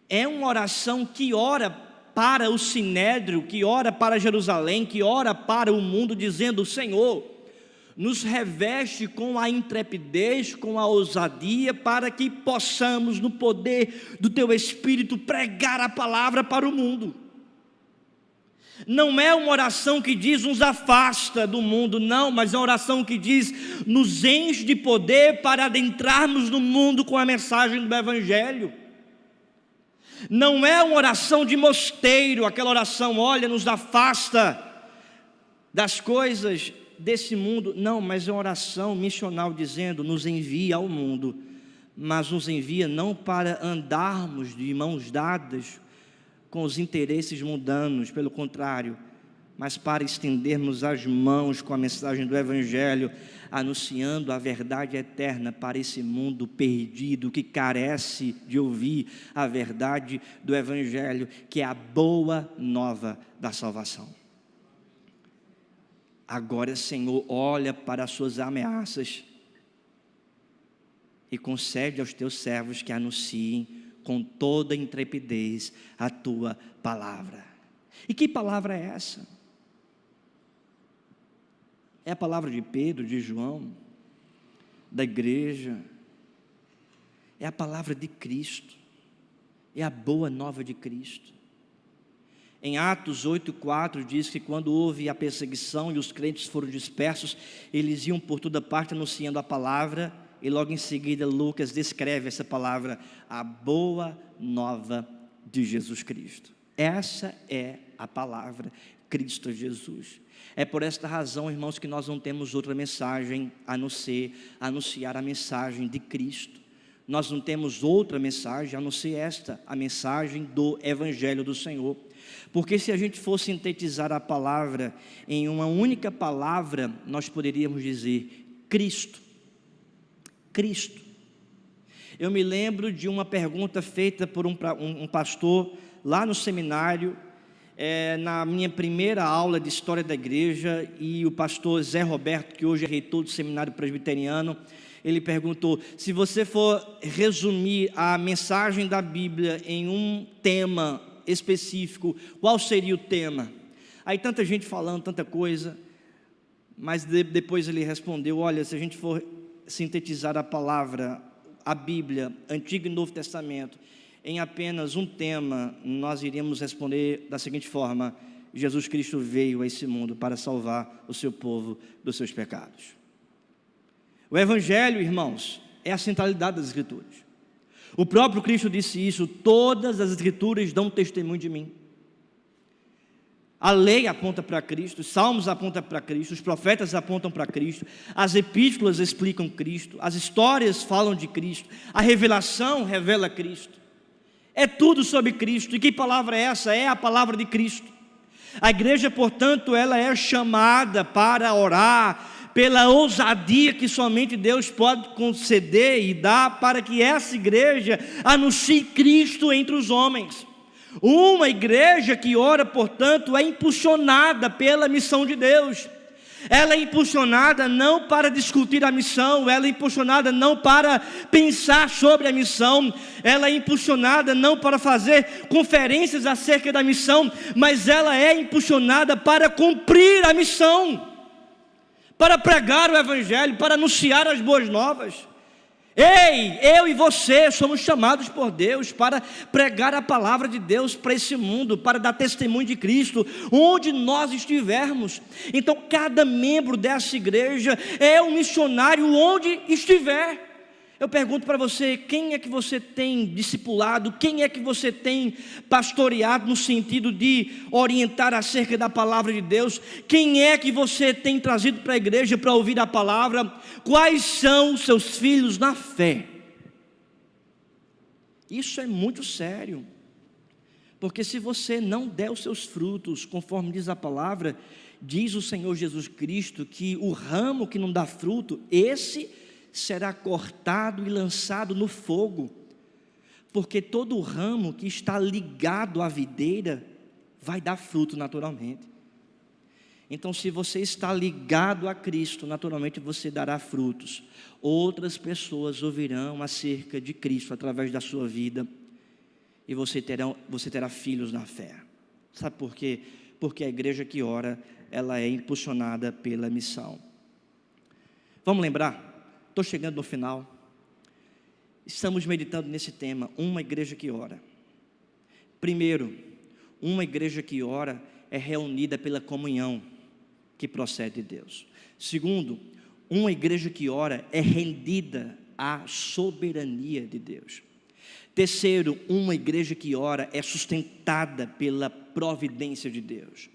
Speaker 1: É uma oração que ora para o sinédrio, que ora para Jerusalém, que ora para o mundo, dizendo: Senhor, nos reveste com a intrepidez, com a ousadia, para que possamos, no poder do Teu Espírito, pregar a palavra para o mundo. Não é uma oração que diz nos afasta do mundo, não, mas é uma oração que diz nos enche de poder para adentrarmos no mundo com a mensagem do Evangelho. Não é uma oração de mosteiro, aquela oração, olha, nos afasta das coisas desse mundo, não, mas é uma oração missional dizendo, nos envia ao mundo, mas nos envia não para andarmos de mãos dadas com os interesses mundanos, pelo contrário, mas para estendermos as mãos com a mensagem do Evangelho, anunciando a verdade eterna para esse mundo perdido, que carece de ouvir a verdade do Evangelho, que é a boa nova da salvação. Agora, Senhor, olha para as suas ameaças e concede aos teus servos que anunciem com toda intrepidez a tua palavra. E que palavra é essa? É a palavra de Pedro, de João, da igreja. É a palavra de Cristo. É a boa nova de Cristo. Em Atos 8,4 diz que quando houve a perseguição e os crentes foram dispersos, eles iam por toda parte anunciando a palavra, e logo em seguida Lucas descreve essa palavra, a boa nova de Jesus Cristo. Essa é a palavra, Cristo Jesus. É por esta razão, irmãos, que nós não temos outra mensagem a não ser anunciar a mensagem de Cristo. Nós não temos outra mensagem a não ser esta, a mensagem do Evangelho do Senhor. Porque se a gente for sintetizar a palavra em uma única palavra, nós poderíamos dizer Cristo. Cristo. Eu me lembro de uma pergunta feita por um pastor lá no seminário, na minha primeira aula de História da Igreja, e o pastor Zé Roberto, que hoje é reitor do Seminário Presbiteriano, ele perguntou: se você for resumir a mensagem da Bíblia em um tema específico, qual seria o tema? Aí tanta gente falando, tanta coisa, mas depois ele respondeu: olha, se a gente for sintetizar a palavra, a Bíblia, Antigo e Novo Testamento, em apenas um tema, nós iríamos responder da seguinte forma: Jesus Cristo veio a esse mundo para salvar o seu povo dos seus pecados. O Evangelho, irmãos, é a centralidade das Escrituras. O próprio Cristo disse isso: todas as Escrituras dão testemunho de mim. A lei aponta para Cristo, os salmos apontam para Cristo, os profetas apontam para Cristo, as epístolas explicam Cristo, as histórias falam de Cristo, a revelação revela Cristo. É tudo sobre Cristo. E que palavra é essa? É a palavra de Cristo. A igreja, portanto, ela é chamada para orar pela ousadia que somente Deus pode conceder e dar, para que essa igreja anuncie Cristo entre os homens. Uma igreja que ora, portanto, é impulsionada pela missão de Deus. Ela é impulsionada não para discutir a missão, ela é impulsionada não para pensar sobre a missão, ela é impulsionada não para fazer conferências acerca da missão, mas ela é impulsionada para cumprir a missão, para pregar o Evangelho, para anunciar as boas novas. Ei, eu e você somos chamados por Deus para pregar a palavra de Deus para esse mundo, para dar testemunho de Cristo, onde nós estivermos. Então cada membro dessa igreja é um missionário onde estiver. Eu pergunto para você: quem é que você tem discipulado? Quem é que você tem pastoreado no sentido de orientar acerca da palavra de Deus? Quem é que você tem trazido para a igreja para ouvir a palavra? Quais são os seus filhos na fé? Isso é muito sério, porque se você não der os seus frutos, conforme diz a palavra, diz o Senhor Jesus Cristo que o ramo que não dá fruto, esse será cortado e lançado no fogo, porque todo ramo que está ligado à videira vai dar fruto naturalmente. Então, se você está ligado a Cristo, naturalmente você dará frutos. Outras pessoas ouvirão acerca de Cristo através da sua vida, e você terá filhos na fé. Sabe por quê? Porque a igreja que ora, ela é impulsionada pela missão. Vamos lembrar? Estou chegando no final. Estamos meditando nesse tema, uma igreja que ora. Primeiro, uma igreja que ora é reunida pela comunhão que procede de Deus. Segundo, uma igreja que ora é rendida à soberania de Deus. Terceiro, uma igreja que ora é sustentada pela providência de Deus.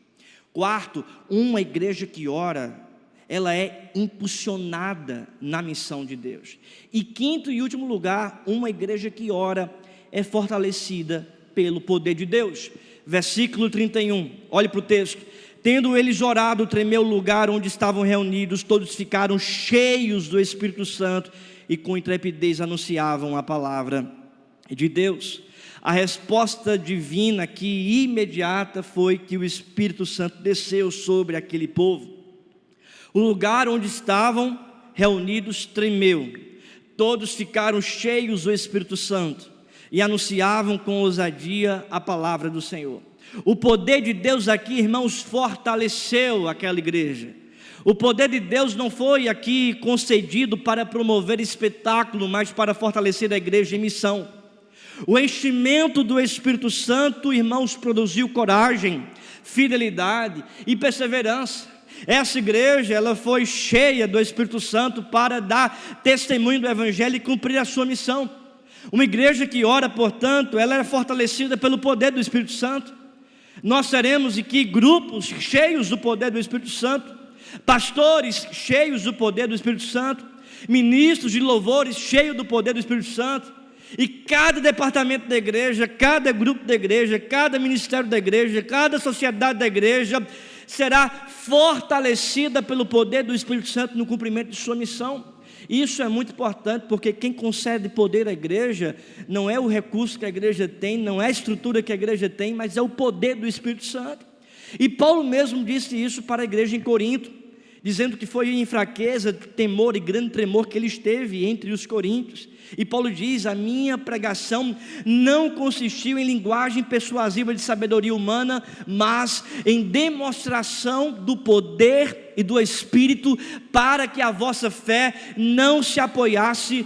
Speaker 1: Quarto, uma igreja que ora, ela é impulsionada na missão de Deus. E quinto e último lugar, uma igreja que ora é fortalecida pelo poder de Deus. Versículo 31, olhe para o texto. Tendo eles orado, tremeu o lugar onde estavam reunidos, todos ficaram cheios do Espírito Santo e com intrepidez anunciavam a palavra de Deus. A resposta divina aqui, imediata, foi que o Espírito Santo desceu sobre aquele povo. O lugar onde estavam reunidos tremeu, todos ficaram cheios do Espírito Santo e anunciavam com ousadia a palavra do Senhor. O poder de Deus aqui, irmãos, fortaleceu aquela igreja. O poder de Deus não foi aqui concedido para promover espetáculo, mas para fortalecer a igreja em missão. O enchimento do Espírito Santo, irmãos, produziu coragem, fidelidade e perseverança. Essa igreja, ela foi cheia do Espírito Santo para dar testemunho do Evangelho e cumprir a sua missão. Uma igreja que ora, portanto, ela é fortalecida pelo poder do Espírito Santo. Nós teremos aqui grupos cheios do poder do Espírito Santo, pastores cheios do poder do Espírito Santo, ministros de louvores cheios do poder do Espírito Santo, e cada departamento da igreja, cada grupo da igreja, cada ministério da igreja, cada sociedade da igreja será fortalecida pelo poder do Espírito Santo no cumprimento de sua missão. Isso é muito importante, porque quem concede poder à igreja não é o recurso que a igreja tem, não é a estrutura que a igreja tem, mas é o poder do Espírito Santo. E Paulo mesmo disse isso para a igreja em Corinto, dizendo que foi em fraqueza, temor e grande tremor que ele esteve entre os coríntios. E Paulo diz: a minha pregação não consistiu em linguagem persuasiva de sabedoria humana, mas em demonstração do poder e do Espírito, para que a vossa fé não se apoiasse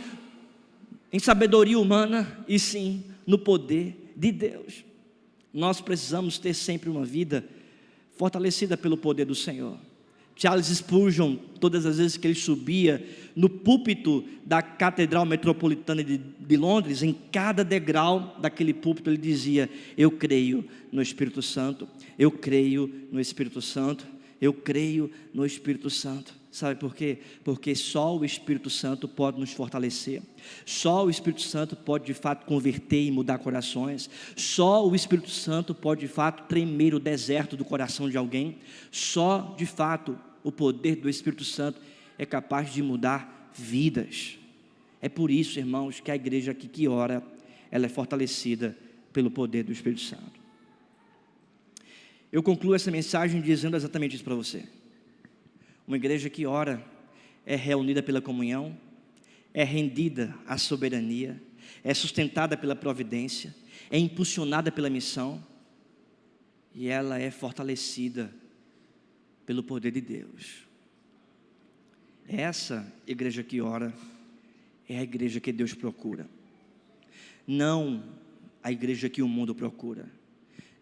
Speaker 1: em sabedoria humana, e sim no poder de Deus. Nós precisamos ter sempre uma vida fortalecida pelo poder do Senhor. Charles Spurgeon, todas as vezes que ele subia no púlpito da Catedral Metropolitana de Londres, em cada degrau daquele púlpito ele dizia: eu creio no Espírito Santo, eu creio no Espírito Santo, eu creio no Espírito Santo. Sabe por quê? Porque só o Espírito Santo pode nos fortalecer, só o Espírito Santo pode de fato converter e mudar corações, só o Espírito Santo pode de fato tremer o deserto do coração de alguém, só de fato o poder do Espírito Santo é capaz de mudar vidas. É por isso, irmãos, que a igreja aqui que ora, ela é fortalecida pelo poder do Espírito Santo. Eu concluo essa mensagem dizendo exatamente isso para você. Uma igreja que ora é reunida pela comunhão, é rendida à soberania, é sustentada pela providência, é impulsionada pela missão e ela é fortalecida pelo poder de Deus. Essa igreja que ora é a igreja que Deus procura, não a igreja que o mundo procura,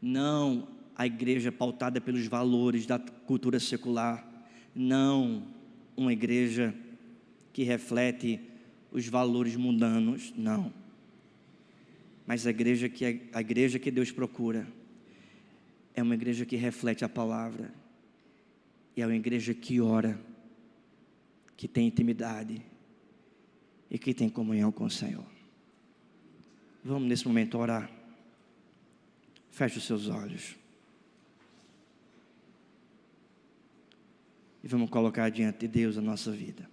Speaker 1: não a igreja pautada pelos valores da cultura secular, não uma igreja que reflete os valores mundanos, não. Mas a igreja que Deus procura é uma igreja que reflete a palavra, e é uma igreja que ora, que tem intimidade e que tem comunhão com o Senhor. Vamos nesse momento orar. Feche os seus olhos. E vamos colocar diante de Deus a nossa vida.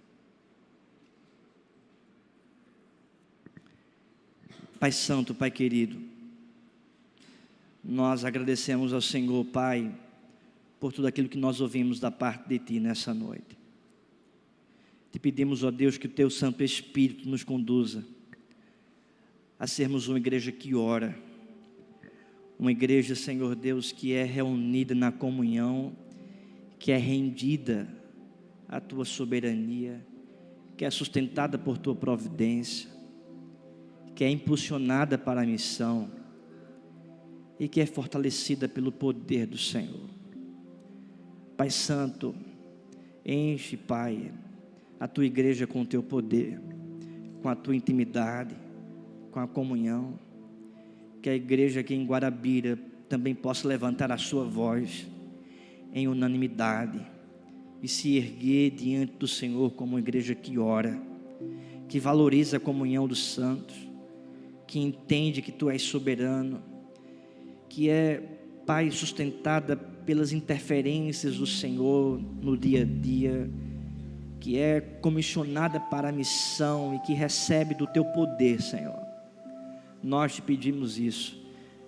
Speaker 1: Pai Santo, Pai querido, nós agradecemos ao Senhor, Pai, por tudo aquilo que nós ouvimos da parte de Ti nessa noite. Te pedimos, ó Deus, que o Teu Santo Espírito nos conduza a sermos uma igreja que ora, uma igreja, Senhor Deus, que é reunida na comunhão, que é rendida à Tua soberania, que é sustentada por Tua providência, que é impulsionada para a missão e que é fortalecida pelo poder do Senhor. Pai Santo, enche, Pai, a Tua igreja com o Teu poder, com a Tua intimidade, com a comunhão, que a igreja aqui em Guarabira também possa levantar a sua voz em unanimidade e se erguer diante do Senhor como uma igreja que ora, que valoriza a comunhão dos santos, que entende que Tu és soberano, que é, Pai, sustentada pelas interferências do Senhor no dia a dia, que é comissionada para a missão e que recebe do Teu poder, Senhor. Nós Te pedimos isso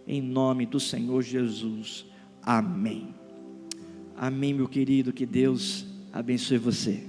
Speaker 1: em nome do Senhor Jesus. Amém. Amém, meu querido, que Deus abençoe você.